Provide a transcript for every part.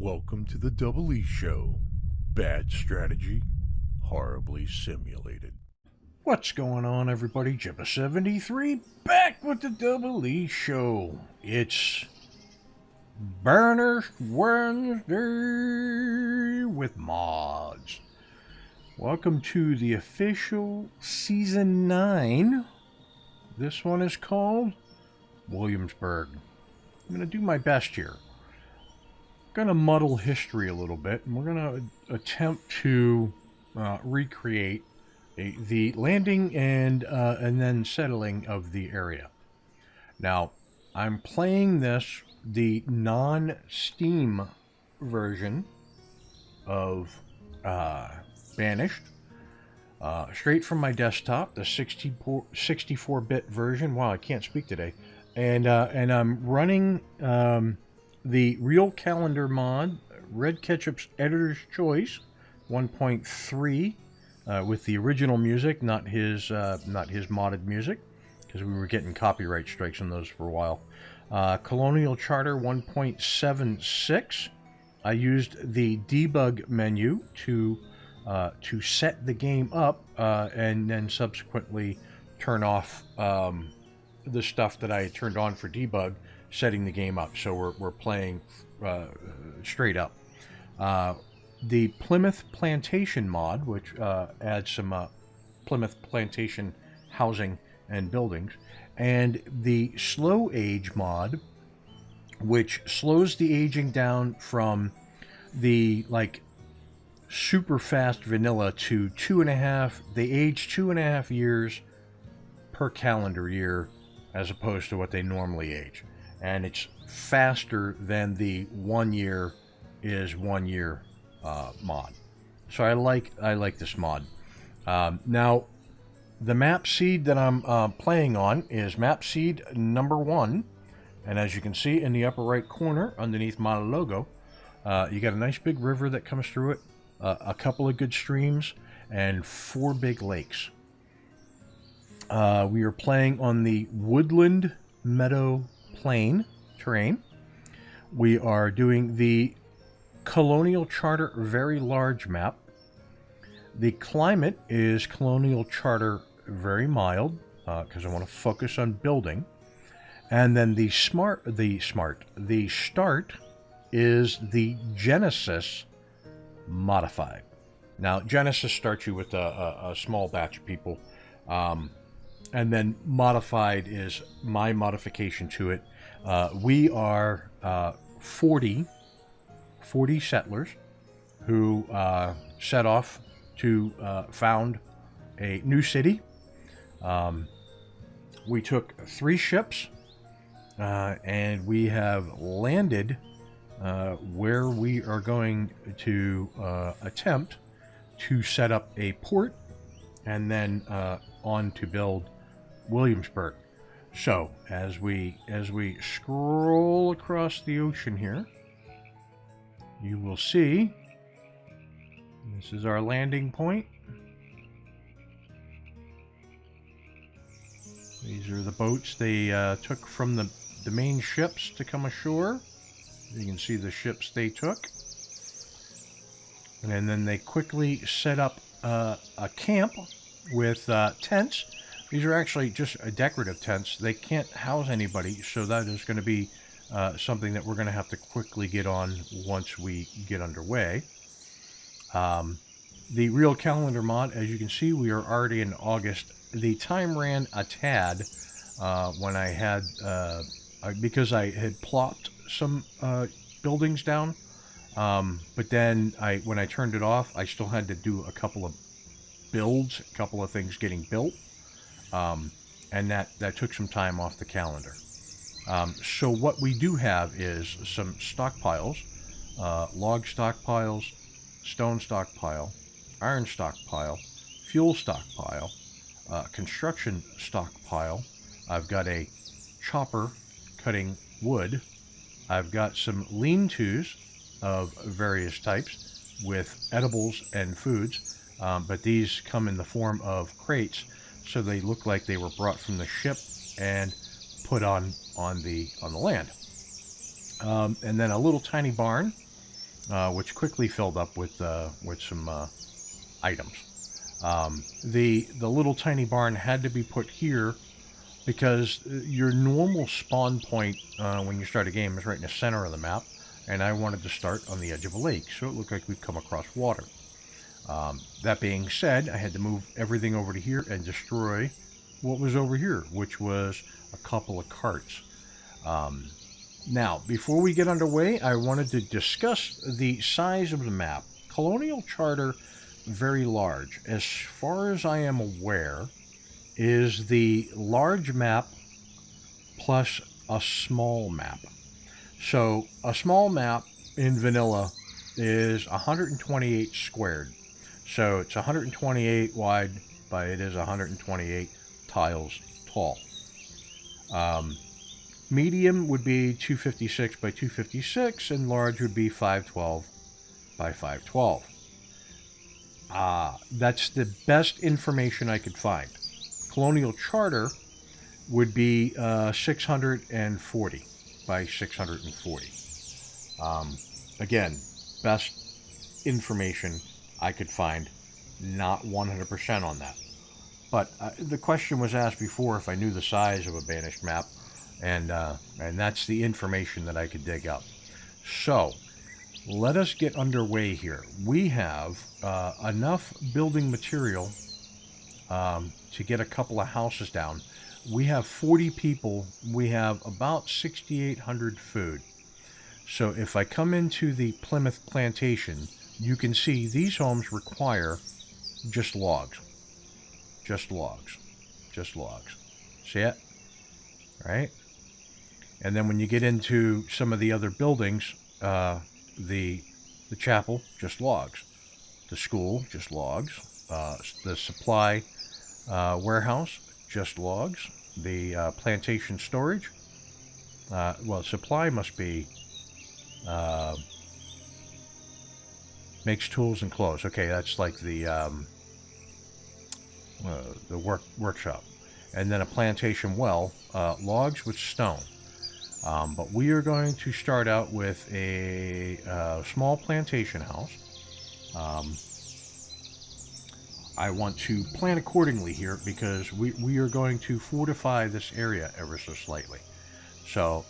Welcome to the DoubleEShow. Bad strategy, horribly simulated. What's going on, everybody? Jibba73 back with the DoubleEShow. It's Burner Wednesday with mods. Welcome to the official Season 9. This one is called Williamsburgh. I'm going to do my best here. Going to muddle history a little bit, and we're going to attempt to recreate the landing and then settling of the area. Now, I'm playing this the non-Steam version of Banished, straight from my desktop, the 64-bit version. Wow, I can't speak today. And I'm running the Real Calendar mod, Red Ketchup's Editor's Choice 1.3 with the original music, not his modded music, because we were getting copyright strikes on those for a while. Colonial Charter 1.76. I used the debug menu to set the game up and then subsequently turn off the stuff that I turned on for debug, setting the game up. So we're playing straight up. The Plymouth Plantation mod, which adds some Plymouth Plantation housing and buildings, and the Slow Age mod, which slows the aging down from the super fast vanilla to 2.5. They age 2.5 years per calendar year as opposed to what they normally age. And it's faster than the 1 year is 1 year mod. So I like this mod. Now, the map seed that I'm playing on is map seed number 1. And as you can see in the upper right corner underneath my logo, you got a nice big river that comes through it, a couple of good streams, and 4 big lakes. We are playing on the woodland meadow plain terrain. We are doing the Colonial Charter very large map. The climate is Colonial Charter very mild, because I want to focus on building. And then the start is the Genesis modified. Now, Genesis starts you with a small batch of people. And then modified is my modification to it. We are 40 settlers who set off to found a new city. We took 3 ships, and we have landed where we are going to attempt to set up a port and then on to build Williamsburgh. So as we scroll across the ocean here, you will see this is our landing point. These are the boats they took from the main ships to come ashore. You can see the ships they took, and then they quickly set up a camp with tents. These are actually just decorative tents. They can't house anybody, so that is going to be something that we're going to have to quickly get on once we get underway. The Real Calendar mod, as you can see, we are already in August. The time ran a tad when I had, because I had plopped some buildings down, but then when I turned it off, I still had to do a couple of builds, a couple of things getting built. And that took some time off the calendar. So what we do have is some stockpiles, log stockpiles, stone stockpile, iron stockpile, fuel stockpile, construction stockpile. I've got a chopper cutting wood. I've got some lean-tos of various types with edibles and foods, but these come in the form of crates. So they look like they were brought from the ship and put on the land. And then a little tiny barn which quickly filled up with some items. The little tiny barn had to be put here because your normal spawn point when you start a game is right in the center of the map, and I wanted to start on the edge of a lake, so it looked like we'd come across water. That being said, I had to move everything over to here and destroy what was over here, which was a couple of carts. Now, before we get underway, I wanted to discuss the size of the map. Colonial Charter, very large. As far as I am aware, is the large map plus a small map. So a small map in vanilla is 128 squared. So it's 128 wide, but it is 128 tiles tall. Medium would be 256 by 256, and large would be 512 by 512. That's the best information I could find. Colonial Charter would be 640 by 640. Again, best information I could find, not 100% on that. But the question was asked before if I knew the size of a banished map, and that's the information that I could dig up. So, let us get underway here. We have enough building material to get a couple of houses down. We have 40 people. We have about 6,800 food. So if I come into the Plymouth Plantation, you can see these homes require just logs. Just logs. Just logs. See it? Right? And then when you get into some of the other buildings, the chapel, just logs. The school, just logs. The supply warehouse, just logs. The plantation storage, well, supply must be makes tools and clothes. Okay, that's like the workshop. And then a plantation well, logs with stone. But we are going to start out with a small plantation house. I want to plan accordingly here because we are going to fortify this area ever so slightly. So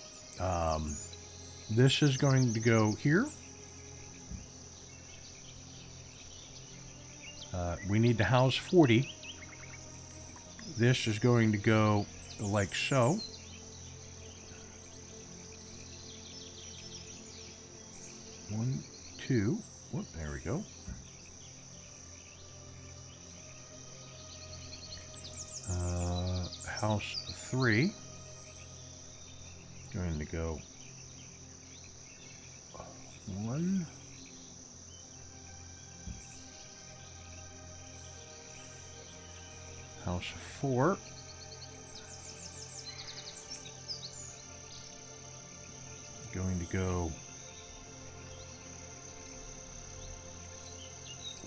this is going to go here. We need to house 40. This is going to go like so. One, two. Whoop, there we go. House 3. Going to go 1. House 4. Going to go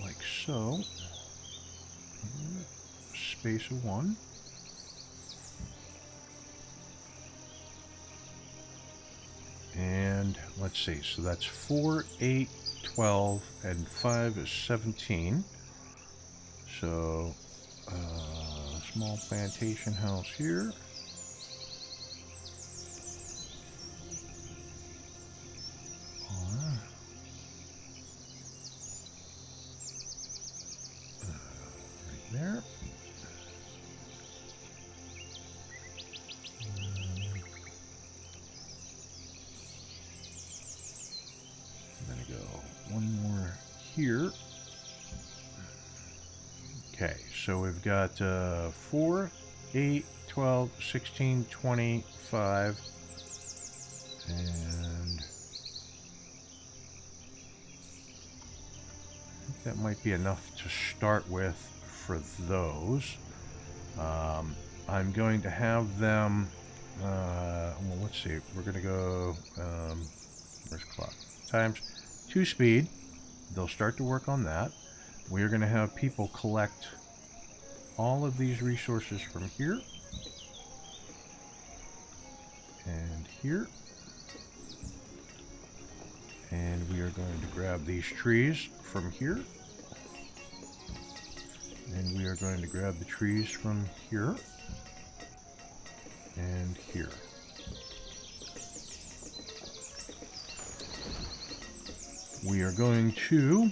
like so. Space of 1. And let's see, so that's 4, 8, 12, and 5 is 17. So, small plantation house here. Right there. Here. Okay, so we've got 4, 8, 12, 16, 25, and I think that might be enough to start with for those. I'm going to have them, well, let's see, we're going to go, where's clock? Times 2 speed. They'll start to work on that. We are going to have people collect all of these resources from here and here And we are going to grab these trees from here. And we are going to grab the trees from here. And here. We are going to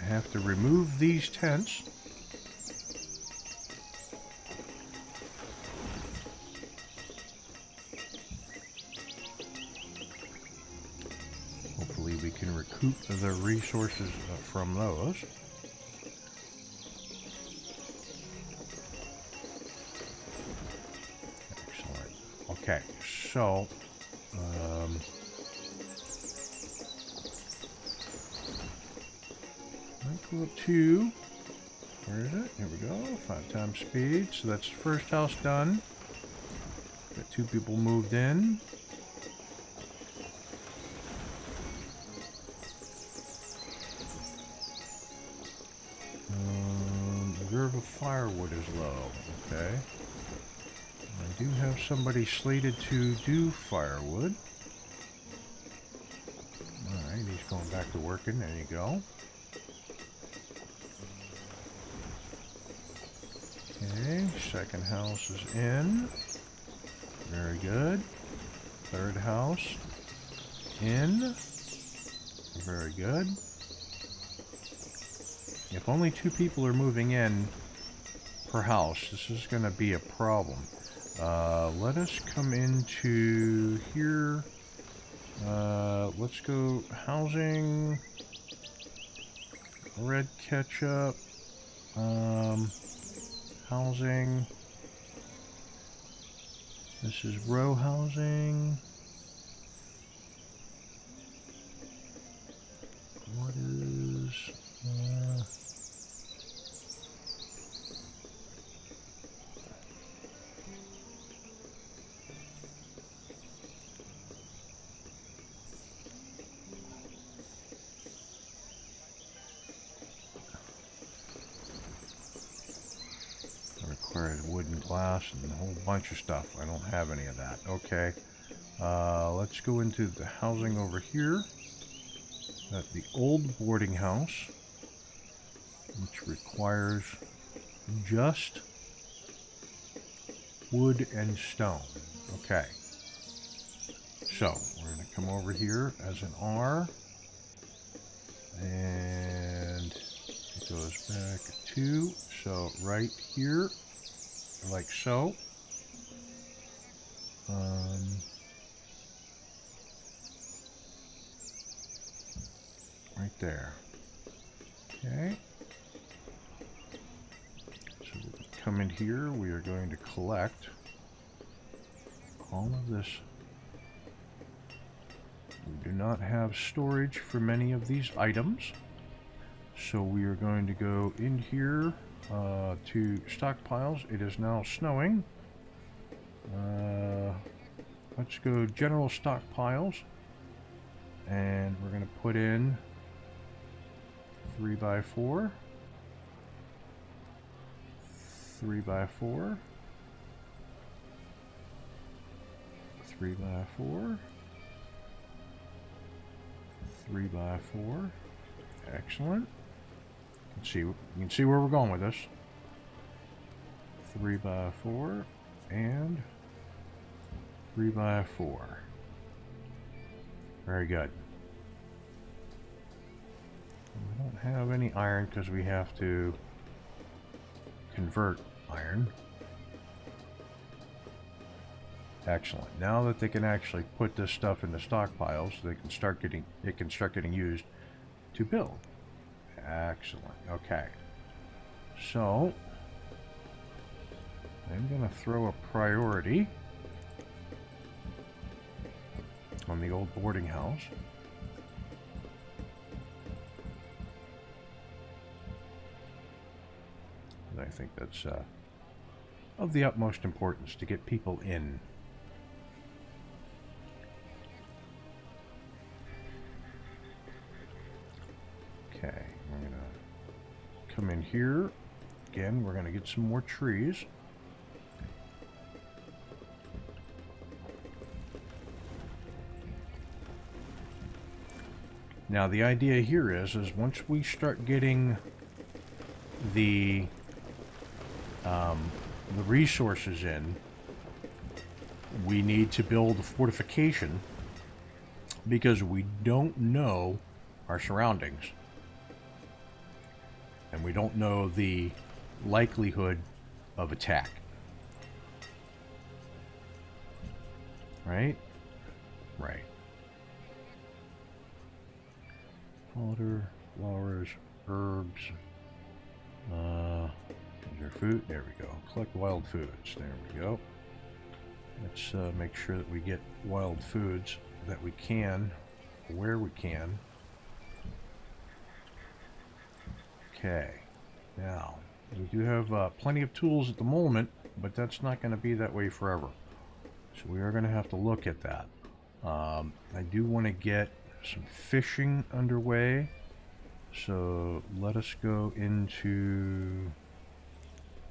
have to remove these tents. Hopefully we can recoup the resources from those. Excellent. Okay, so go up to, where is it? Here we go, 5 times speed. So that's the first house done. Got 2 people moved in. Reserve of firewood is low. Okay. I do have somebody slated to do firewood. Alright, he's going back to working. There you go. Okay, second house is in. Very good. Third house in. Very good. If only 2 people are moving in per house, this is going to be a problem. Let us come into here. Let's go housing. Red ketchup. Housing. This is row housing. What is required wood and glass and a whole bunch of stuff. I don't have any of that. Okay. Let's go into the housing over here. At the old boarding house, which requires just wood and stone. Okay. So, we're going to come over here as an R. And it goes back 2. So, right here, like so. Right there. Okay. So we come in here, we are going to collect all of this. We do not have storage for many of these items. So we are going to go in here to stockpiles. It is now snowing. Let's go general stockpiles. And we're going to put in 3x4, 3x4, 3x4, 3x4. Excellent. You can see where we're going with this. 3x4 and 3x4. Very good. We don't have any iron because we have to convert iron. Excellent. Now that they can actually put this stuff into stockpiles, they can start getting used to build. Excellent. Okay. So I'm going to throw a priority on the old boarding house. I think that's of the utmost importance to get people in. Okay, we're going to come in here. Again, we're going to get some more trees. Now the idea here is once we start getting the resources in, we need to build a fortification because we don't know our surroundings. And we don't know the likelihood of attack. Right? Right. Fodder, flowers, herbs. Is there food? There we go. Collect wild foods. There we go. Let's make sure that we get wild foods that we can, where we can. Okay. Now, we do have plenty of tools at the moment, but that's not going to be that way forever. So we are going to have to look at that. I do want to get some fishing underway. So let us go into,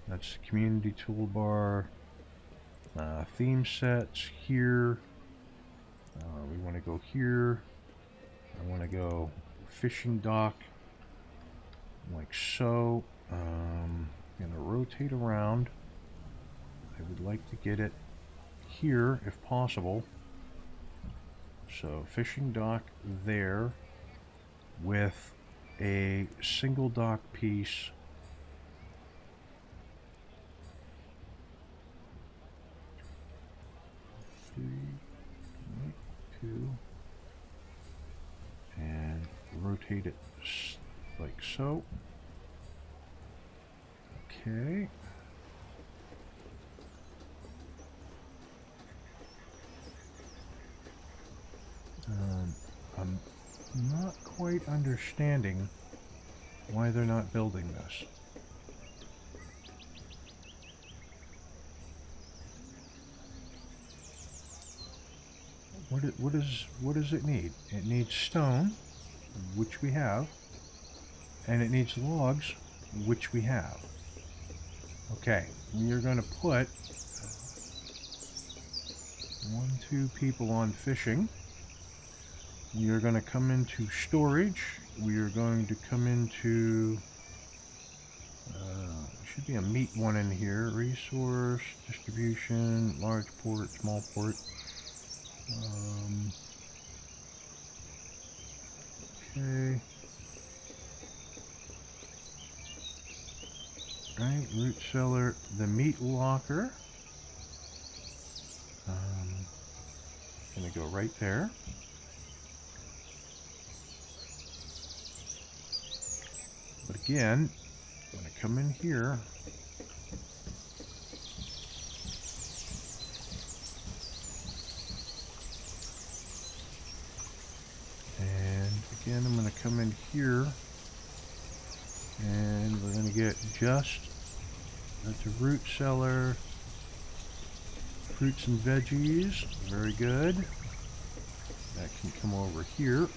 that's the community toolbar, theme sets here. We want to go here. I want to go fishing dock like so. I'm going to rotate around. I would like to get it here if possible. So fishing dock there with a single dock piece. Two, and rotate it like so. Okay. I'm not quite understanding why they're not building this. What does it need? It needs stone, which we have, and it needs logs, which we have. Okay, we are going to put 2 people on fishing. We are going to come into storage. We are going to come into should be a meat one in here. Resource, distribution, large port, small port. Okay. Right, root cellar, the meat locker. Gonna go right there. But again, I'm gonna come in here. And again, I'm gonna come in here. And we're gonna get just, that's a root cellar. Fruits and veggies, very good. That can come over here.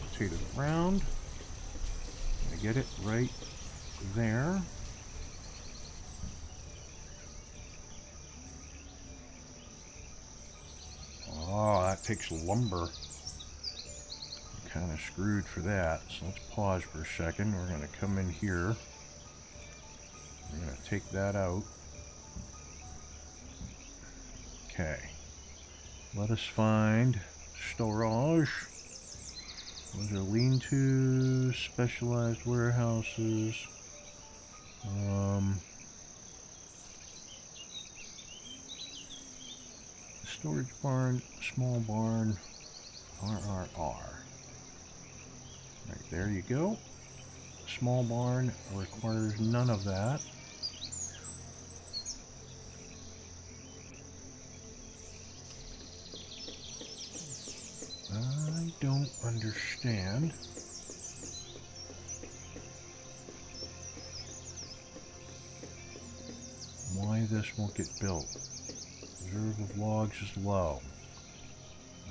Rotate it around. I get it right there. Oh, that takes lumber. I'm kind of screwed for that. So let's pause for a second. We're going to come in here. We're going to take that out. Okay. Let us find storage. Those are lean-tos, specialized warehouses. Storage barn, small barn, RRR. Right, there you go. Small barn requires none of that. I don't understand why this won't get built. Reserve of logs is low.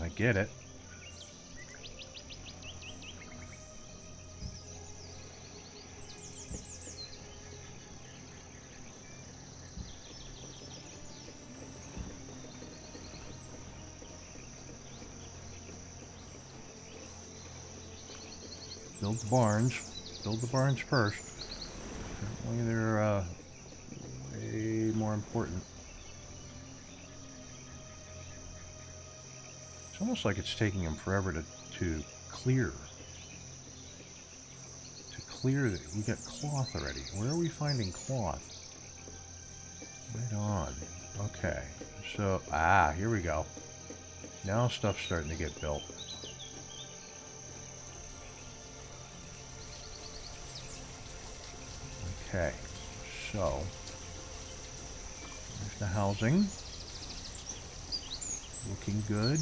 I get it. build the barns. Build the barns first. Apparently they're way more important. It's almost like it's taking them forever to clear. To clear that. We got cloth already. Where are we finding cloth? Right on. Okay. So, here we go. Now stuff's starting to get built. Okay. So, there's the housing. Looking good.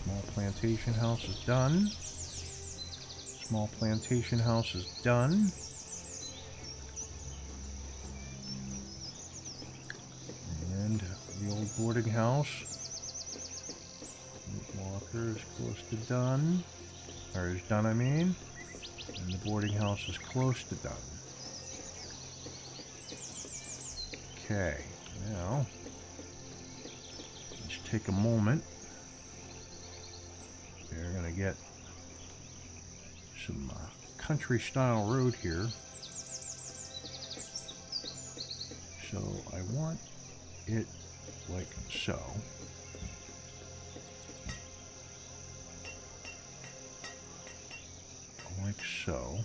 Small plantation house is done. Small plantation house is done. And the old boarding house. Walker is close to done. Or is done, I mean. And the boarding house is close to done. Okay, now let's take a moment. We're going to get some country style road here. So I want it like so. Like so.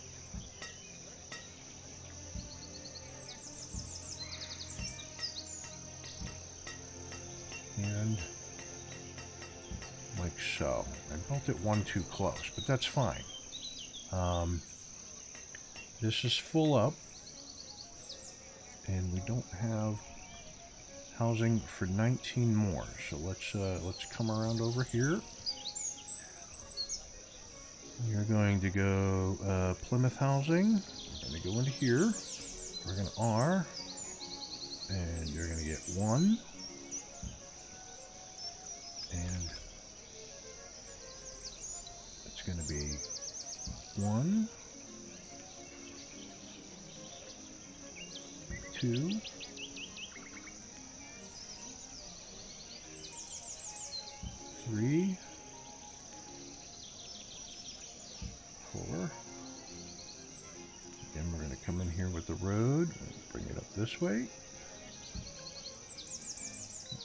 And like so. I built it one too close, but that's fine. This is full up, and we don't have housing for 19 more. So let's come around over here. You're going to go Plymouth housing. We're going to go into here. We're going to R, and you're going to get 1. And it's going to be 1, 2, 3, 4. Again, we're going to come in here with the road, bring it up this way,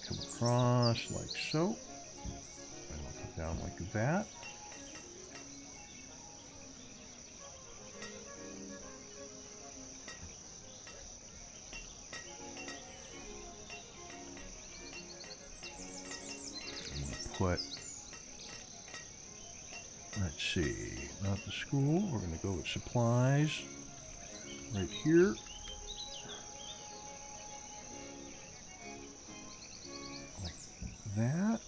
come across like so, and I'll put down like that. I'm going to put, let's see, not the school, we're going to go with supplies right here. Like that.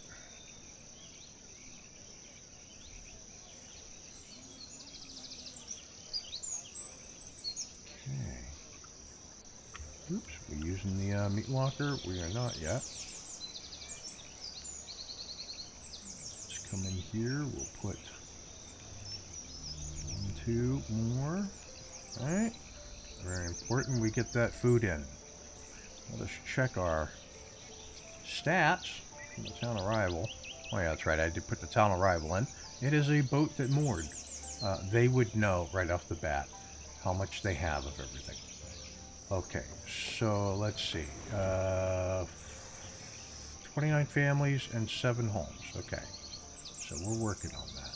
Okay. Oops, we're using the meat locker. We are not yet. Let's come in here. We'll put 1, 2 more. All right. Very important we get that food in. Let us check our stats from the town arrival. Oh yeah, that's right, I did put the town arrival in. It is a boat that moored. They would know right off the bat how much they have of everything. Okay, so let's see. 29 families and 7 homes. Okay, so we're working on that.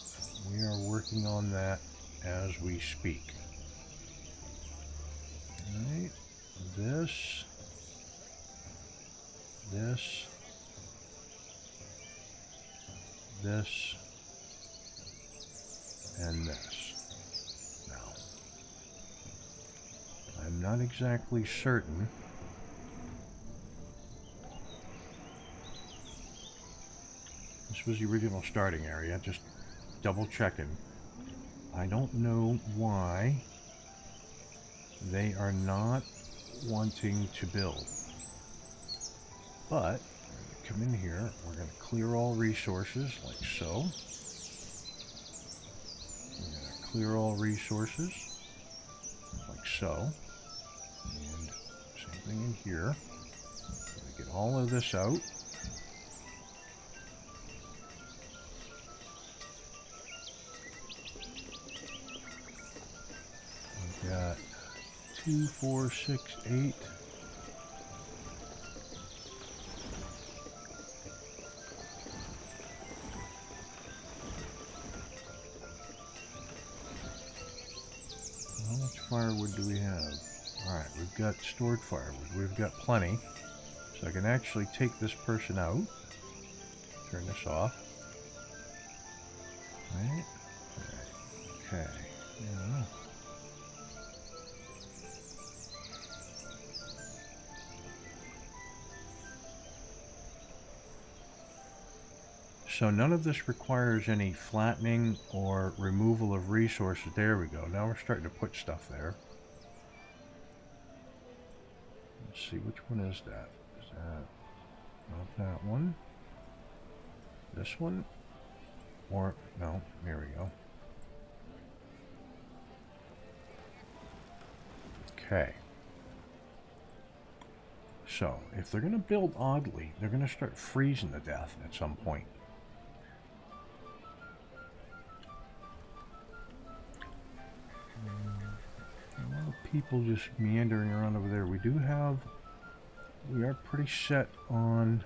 We are working on that as we speak. Alright, this, and this. Now, I'm not exactly certain. This was the original starting area, just double checking. I don't know why they are not wanting to build. But, come in here, we're going to clear all resources, like so. We're going to clear all resources, like so. And same thing in here. We're going to get all of this out. 2, 4, 6, 8. How much firewood do we have? Alright, we've got stored firewood. We've got plenty. So I can actually take this person out. Turn this off. Right? Okay. Yeah. So none of this requires any flattening or removal of resources. There we go. Now we're starting to put stuff there. Let's see, which one is that? Is that not that one? This one? Or, no, here we go. Okay. So, if they're going to build oddly, they're going to start freezing to death at some point. A lot of people just meandering around over there. We are pretty set on...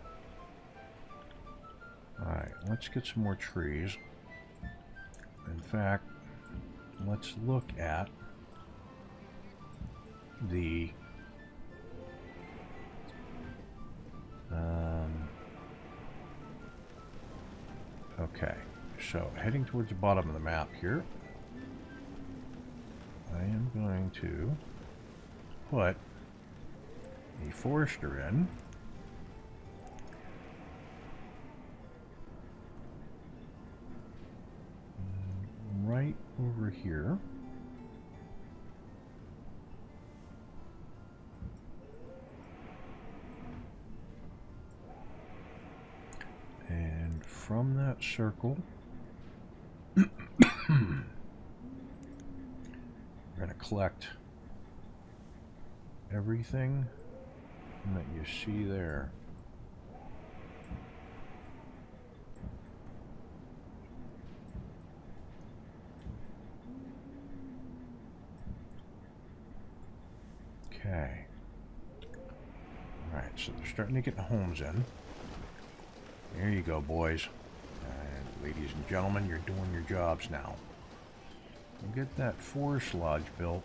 Alright, let's get some more trees. In fact, let's look at the okay, so heading towards the bottom of the map here, I am going to put a forester in. Right over here. And from that circle, we're going to collect everything that you see there. Okay. Alright, so they're starting to get the homes in. There you go, boys. And ladies and gentlemen, you're doing your jobs now. We'll get that forest lodge built.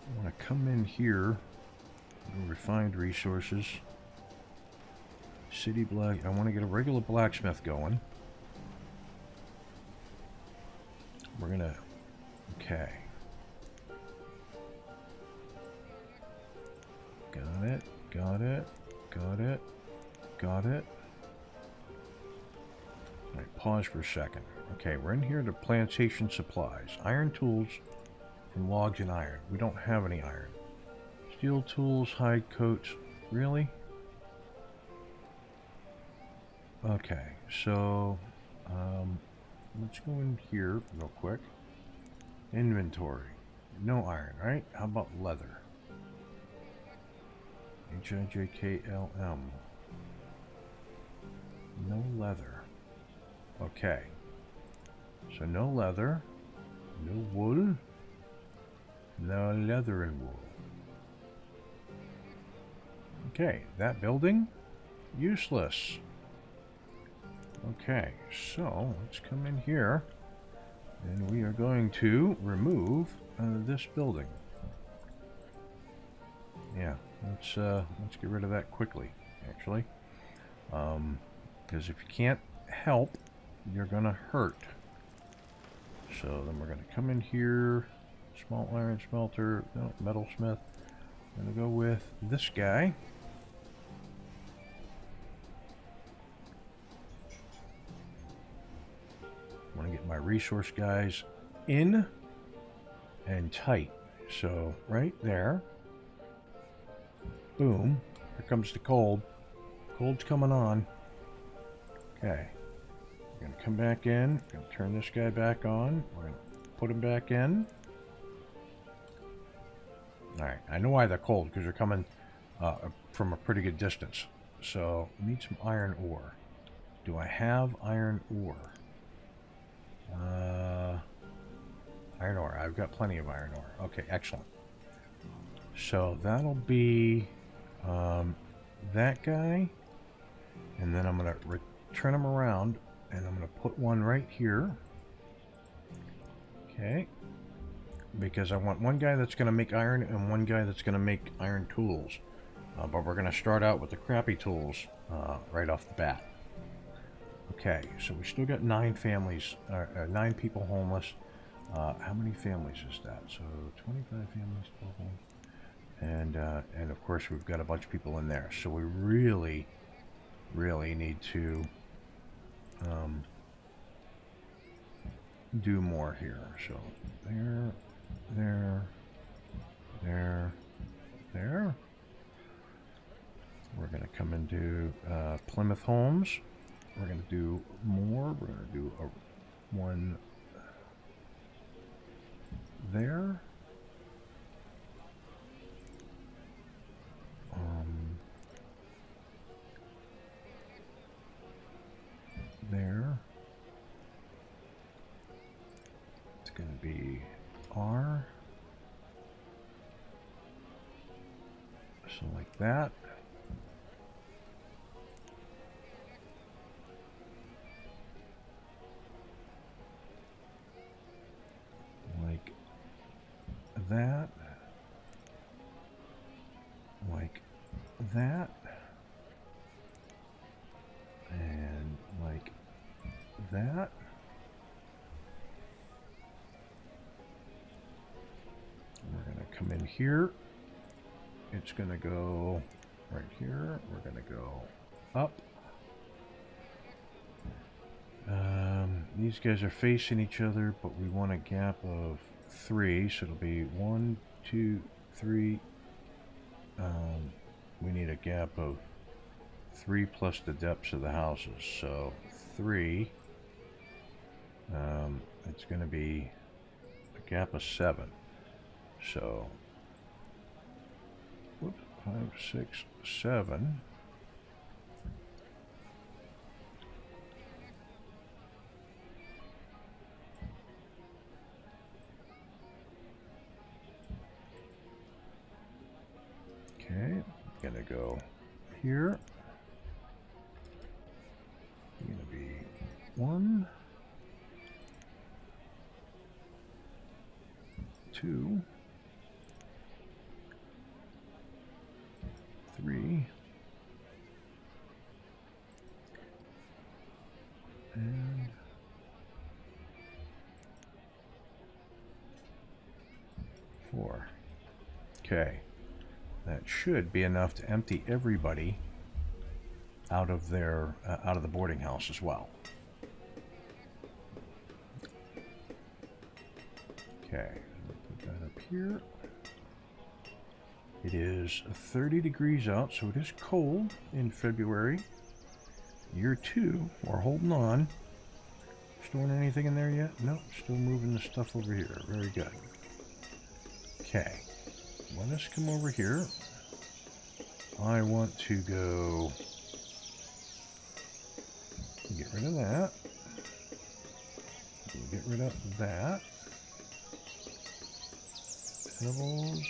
I want to come in here. Refined resources. City black. I want to get a regular blacksmith going. We're going to... Okay. Got it, got it, got it, got it. Alright, pause for a second. Okay, we're in here to plantation supplies. Iron tools and logs and iron. We don't have any iron. Steel tools, hide coats. Really? Okay, so let's go in here real quick. Inventory. No iron, right? How about leather? HIJKLM. No leather. Okay. So no leather, no wool, no leather and wool. Okay, that building, useless. Okay, so let's come in here and we are going to remove this building. Yeah, let's get rid of that quickly, actually, because if you can't help, you're gonna hurt. So then we're gonna come in here, small iron smelter, no, metalsmith. I'm gonna go with this guy. I want to get my resource guys in and tight. So right there. Boom. Here comes the cold. Cold's coming on. Okay. We're going to come back in. We're going to turn this guy back on. We're going to put him back in. Alright. I know why they're cold, because they're coming from a pretty good distance. So, we need some iron ore. Do I have iron ore? Iron ore. I've got plenty of iron ore. Okay, excellent. So that'll be that guy. And then I'm going to turn them around. And I'm going to put one right here. Okay. Because I want one guy that's going to make iron and one guy that's going to make iron tools. But we're going to start out with the crappy tools right off the bat. Okay, so we still got 9 families, 9 people homeless. How many families is that? So 25 families total. And of course we've got a bunch of people in there. So we really need to do more here. So there. We're going to come into Plymouth Homes. We're going to do more. We're going to do one there. There. It's going to be R. So like that. Like that. Like that. And like that. We're going to come in here. It's going to go right here. We're going to go up. These guys are facing each other, but we want a gap of 3, so it'll be 1, 2, 3. We need a gap of 3 plus the depths of the houses, so 3. It's going to be a gap of 7. So, whoops, 5, 6, 7. Okay, gonna go here. Gonna be 1, 2, 3, and 4. Okay. That should be enough to empty everybody out of their out of the boarding house as well. Okay, put that up here. It is 30 degrees out, so it is cold in February. Year 2, we're holding on. Storing anything in there yet? Nope, still moving the stuff over here. Very good. Okay. Let us come over here. I want to go get rid of that. Get rid of that. Edibles,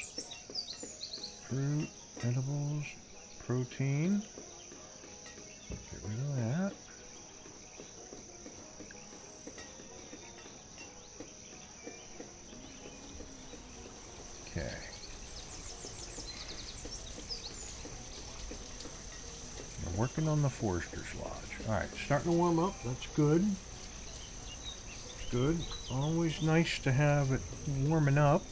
fruit, edibles, protein. Get rid of that. Okay. Working on the Forester's Lodge. Alright, starting to warm up. That's good. Good. Always nice to have it warming up.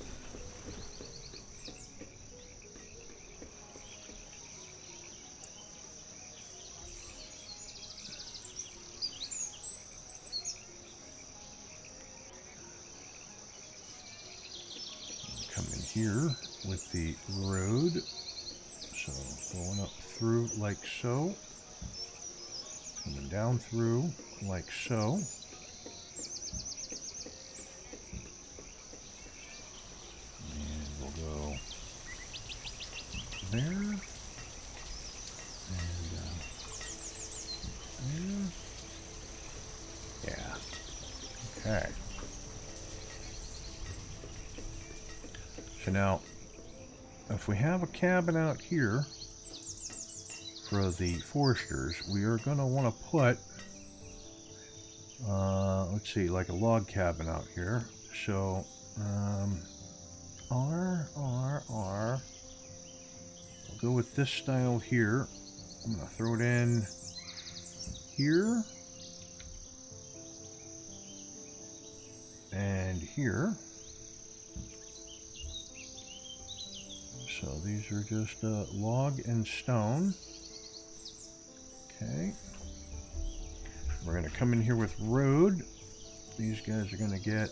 Come in here with the road. So going up through like so, coming down through like so. And we'll go there, and there. Yeah. Okay. So now, if we have a cabin out here for the foresters, we are going to want to put, let's see, like a log cabin out here. So, I'll go with this style here. I'm going to throw it in here and here. So these are just log and stone. Okay. We're going to come in here with road. These guys are going to get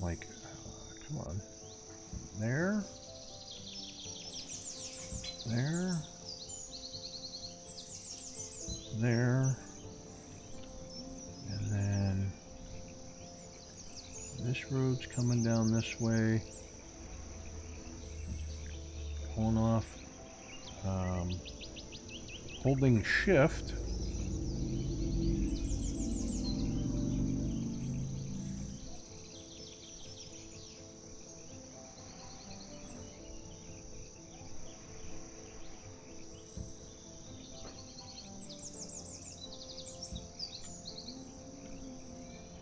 like, come on, there, there, there, and then this road's coming down this way, pulling off, holding shift.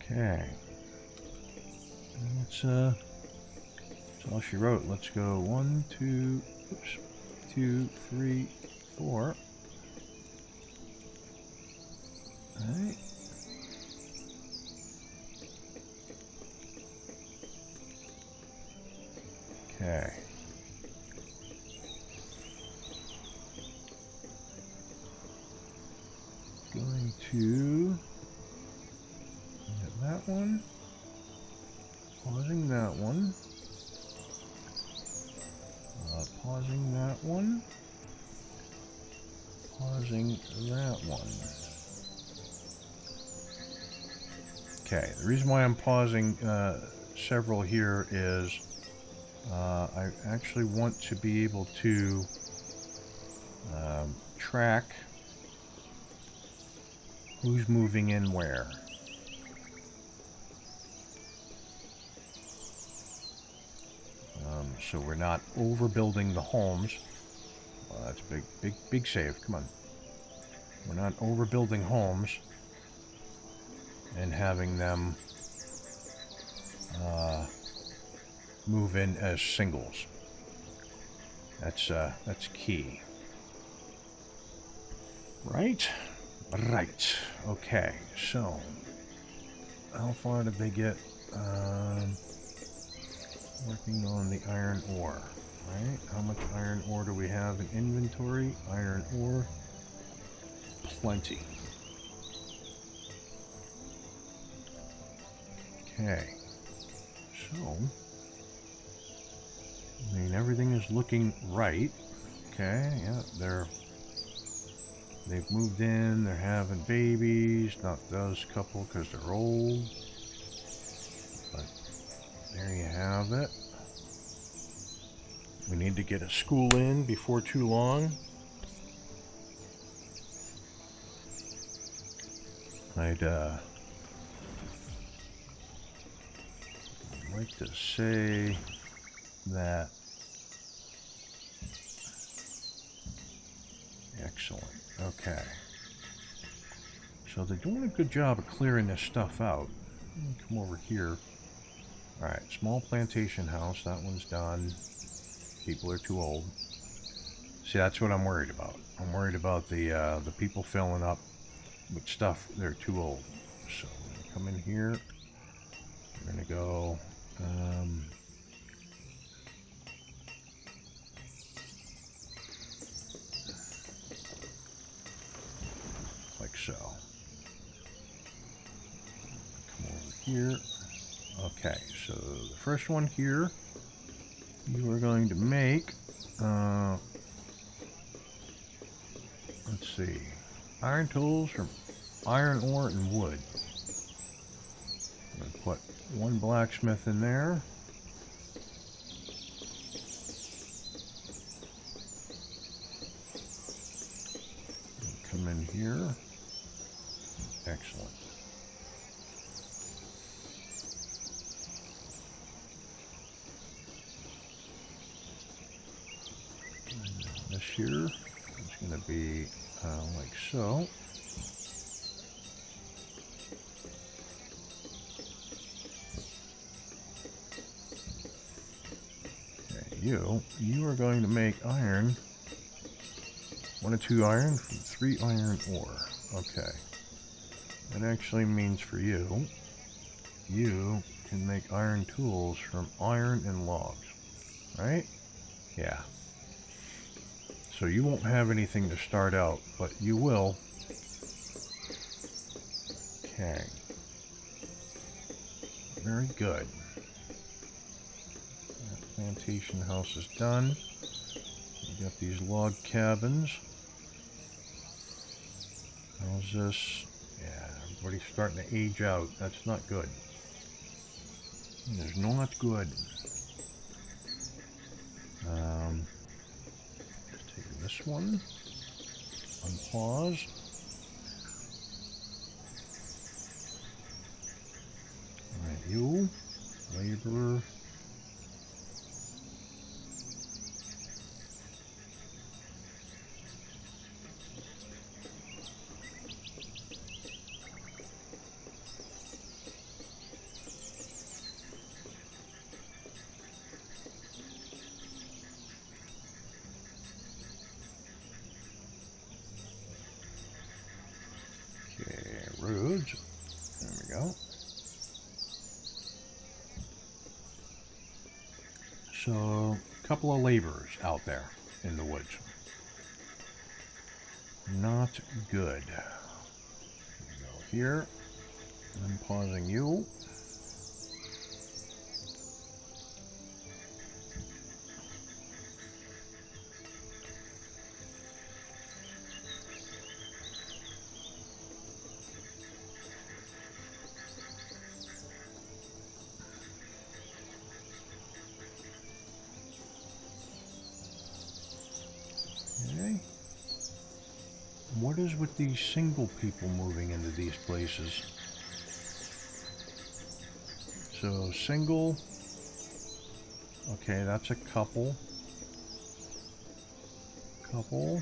Okay, that's all she wrote. Let's go 1, 2, 3, 4. All right. Okay. Going to get that one. Pausing that one. Pausing that one. Pausing that one. Okay, the reason why I'm pausing several here is I actually want to be able to track who's moving in where. So we're not overbuilding the homes. Well, that's a big save. Come on. We're not overbuilding homes and having them move in as singles. That's key. Right? Right. Okay. So, how far did they get? Working on the iron ore, right? How much iron ore do we have in inventory? Iron ore, plenty. Okay, so, I mean, everything is looking right. Okay, yeah, they've moved in, they're having babies, not those couple because they're old. But there you have it. We need to get a school in before too long. I'd like to say that excellent. Okay. So they're doing a good job of clearing this stuff out. Come over here. Alright, small plantation house, that one's done. People are too old. See, that's what I'm worried about. I'm worried about the people filling up with stuff. They're too old. So we're gonna come in here. We're gonna go like so. Come over here. Okay, so the first one here, you are going to make, let's see, iron tools or iron ore and wood. I'm going to put one blacksmith in there. Come in here. Excellent. here is going to be like so. Okay, you are going to make iron. 1 or 2 iron, 3 iron ore. Okay. That actually means for you, you can make iron tools from iron and logs. Right? Yeah. So you won't have anything to start out, but you will. Okay. Very good. That plantation house is done. We got these log cabins. How's this? Yeah, everybody's starting to age out. That's not good. It is not good. Just take this one. Unpause. Alright, you. Laborer. Roads. There we go. So, a couple of laborers out there in the woods. Not good. Go here. I'm pausing you. What is with these single people moving into these places? So single, okay, that's a couple. All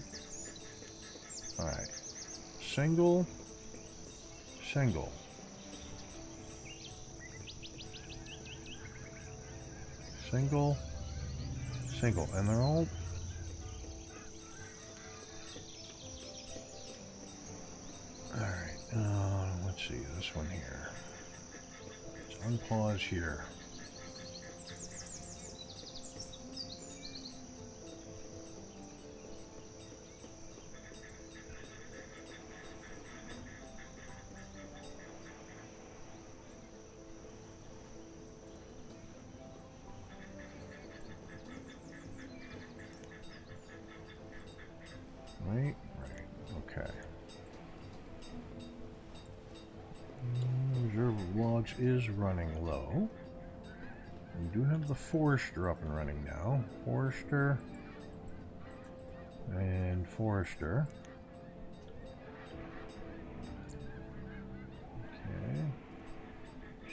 right, single, single. Single, single, and they're all. Let's see, this one here. Let's unpause here. Right, okay. Reserve of logs is running low. We do have the forester up and running now. Forester and forester. Okay.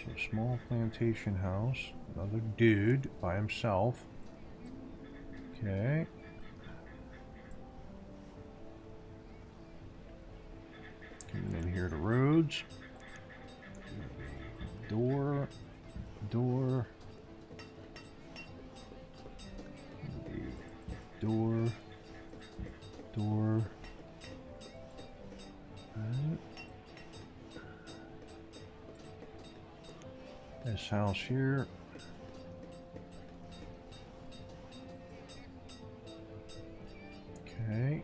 So small plantation house. Another dude by himself. Okay. Coming in here to roads. Door. Door. Door. Door. Right. This house here. Okay.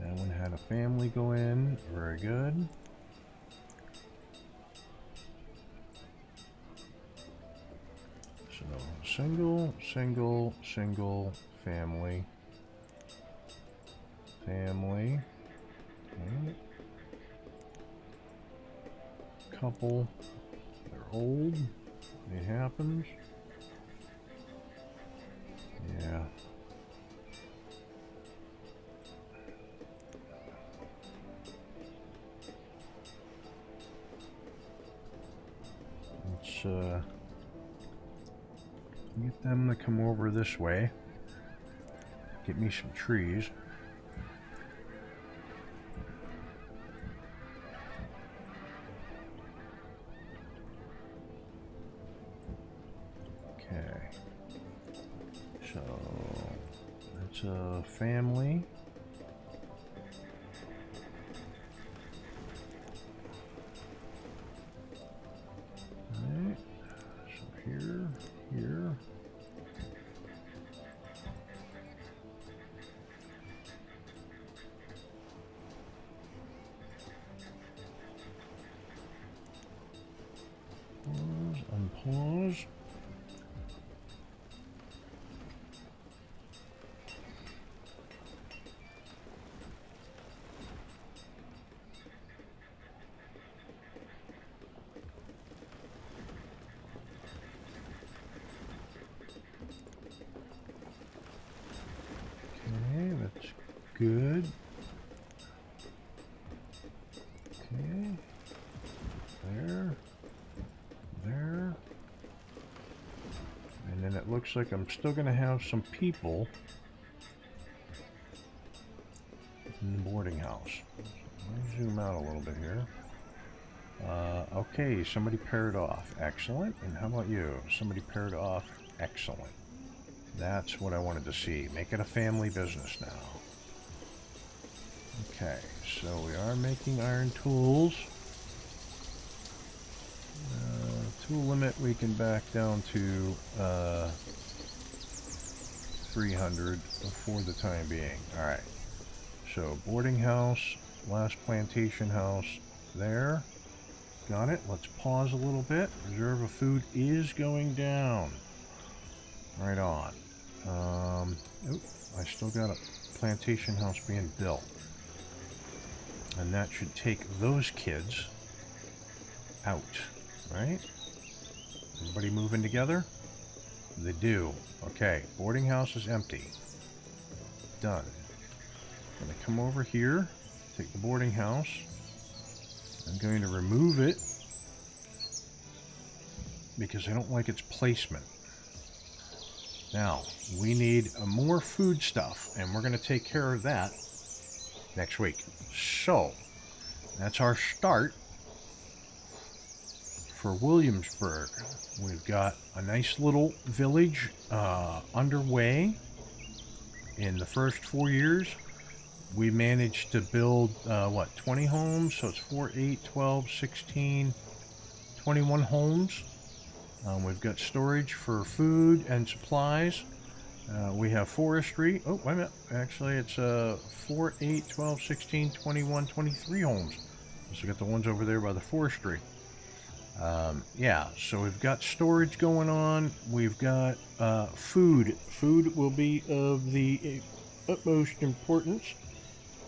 That one had a family go in. Very good. So single, single, single, family. Family. Okay. Couple. They're old. It happens. Yeah. Let's get them to come over this way. Get me some trees. Okay. So, that's a family. Alright. So here. Pause, unpause. Okay, that's good. Okay. There. And then it looks like I'm still going to have some people in the boarding house. Let me zoom out a little bit here. Okay, somebody paired off. Excellent. And how about you? Somebody paired off. Excellent. That's what I wanted to see. Make it a family business now. Okay, so we are making iron tools. Tool limit we can back down to 300 for the time being. Alright, so boarding house, last plantation house there. Got it. Let's pause a little bit. Reserve of food is going down. Right on. I still got a plantation house being built. And that should take those kids out, right? Everybody moving together? They do. Okay, boarding house is empty. Done. I'm going to come over here, take the boarding house. I'm going to remove it because I don't like its placement. Now, we need more food stuff, and we're going to take care of that next week. So, that's our start for Williamsburgh. We've got a nice little village underway. In the first 4 years, we managed to build, 20 homes? So it's 4, 8, 12, 16, 21 homes. We've got storage for food and supplies. We have forestry. Oh, wait a minute. Actually, it's 4, 8, 12, 16, 21, 23 homes. So we got the ones over there by the forestry. Yeah, so we've got storage going on. We've got food. Food will be of the utmost importance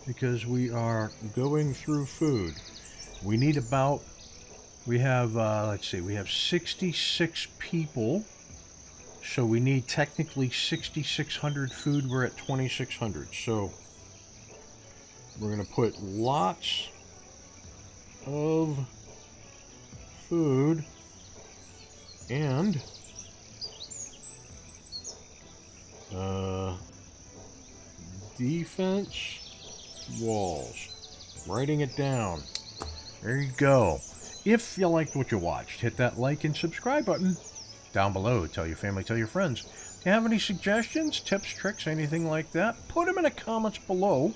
because we are going through food. We need about, we have, let's see, we have 66 people. So we need technically 6,600 food. We're at 2,600. So we're going to put lots of food and defense walls. Writing it down. There you go. If you liked what you watched, hit that like and subscribe button down below. Tell your family, tell your friends. If you have any suggestions, tips, tricks, anything like that, put them in the comments below,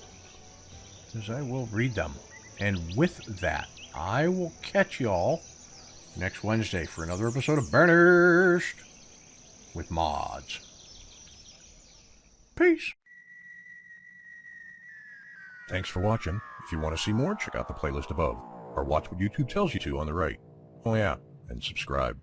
because I will read them. And with that, I will catch y'all next Wednesday for another episode of Banished with mods. Peace. Thanks for watching. If you want to see more, check out the playlist above, or watch what YouTube tells you to on the right. Oh yeah, and subscribe.